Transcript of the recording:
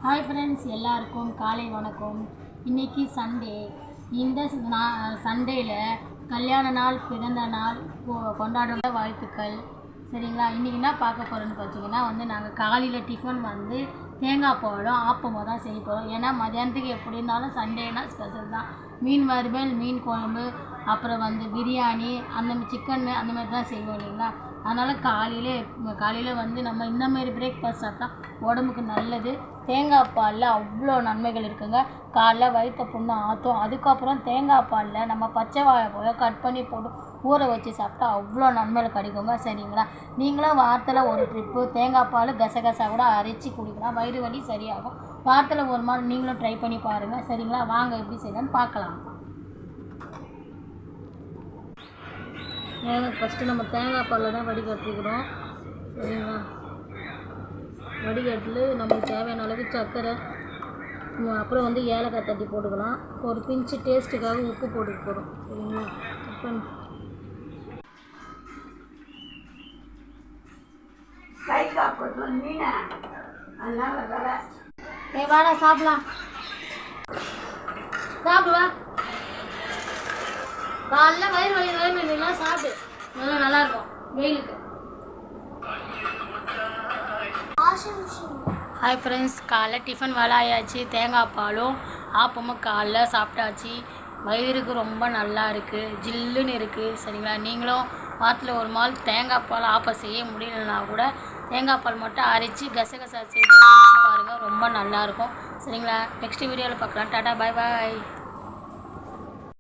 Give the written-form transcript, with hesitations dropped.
Hi friends, எல்லாருக்கும் காலை வணக்கம். இன்றைக்கி சண்டே. இந்த சண்டேயில் கல்யாண நாள், பிறந்த நாள் கொண்டாடுற வாழ்த்துக்கள். சரிங்களா? இன்றைக்கி என்ன பார்க்க போகிறோன்னு பார்த்தீங்கன்னா நாங்கள் காலையில் டிஃபன் தேங்காய் பாலும் ஆப்பமாக தான் செய்ய போகிறோம். ஏன்னா மதியானத்துக்கு எப்படி இருந்தாலும் சண்டேனால் ஸ்பெஷல் தான். மீன் வறுவல், மீன் குழம்பு, அப்புறம் பிரியாணி, அந்த சிக்கன் அந்த மாதிரி தான் செய்வோம் இல்லைங்களா? அதனால் காலையில் நம்ம இந்தமாரி பிரேக்ஃபாஸ்ட் சாப்பிட்டா உடம்புக்கு நல்லது. தேங்காய் பாலில் அவ்வளோ நன்மைகள் இருக்குங்க. காலைல வயிற்ற புண்ணை ஆற்றும். அதுக்கப்புறம் தேங்காய் பாலில் நம்ம பச்சை வாழைப்பழம் கட் பண்ணி போட்டு ஊற வச்சு சாப்பிட்டா அவ்வளோ நன்மைகள் கிடைக்குங்க. சரிங்களா? நீங்களும் வாரத்தில் ஒரு ட்ரிப்பு தேங்காய் பால் கசகசா கூட அரைச்சி குடிக்கலாம். வயிறு வலி சரியாகும். வாரத்தில் ஒரு நாள் நீங்களும் ட்ரை பண்ணி பாருங்கள். சரிங்களா? வாங்க எப்படி செய்யலான்னு பார்க்கலாம். ஃபஸ்ட்டு நம்ம தேங்காய் பாலில் தான் வடிகட்டிக்கிறோம். சரிங்களா? வடிகட்டில் நமக்கு தேவையான அளவுக்கு சர்க்கரை, அப்புறம் ஏலக்காய் தட்டி போட்டுக்கலாம். ஒரு பிஞ்சு டேஸ்ட்டுக்காக உப்பு போட்டுக்க போகிறோம். சரிங்களா? வாடா சாப்பிடலாம். சாப்பிடுவா. காலைல வயிறு வலி சாப்பிடு. நல்லாயிருக்கும் வெயிலுக்கு. ஹாய் ஃப்ரெண்ட்ஸ், காலைல டிஃபன் வேலை ஆயாச்சு. தேங்காய் பாலும் ஆப்பமும் காலைல சாப்பிட்டாச்சு. வயிறுக்கு ரொம்ப நல்லா இருக்குது, ஜில்லுன்னு இருக்குது. சரிங்களா? நீங்களும் வாரத்தில் ஒரு நாள் தேங்காய் பால் ஆப்பம் செய்ய முடியலன்னா கூட தேங்காய் பால் மட்டும் அரைச்சி கசகசா சேர்த்து பாருங்கள், ரொம்ப நல்லாயிருக்கும். சரிங்களா? நெக்ஸ்ட் வீடியோவில் பார்க்கலாம். டாடா, பாய் பாய்.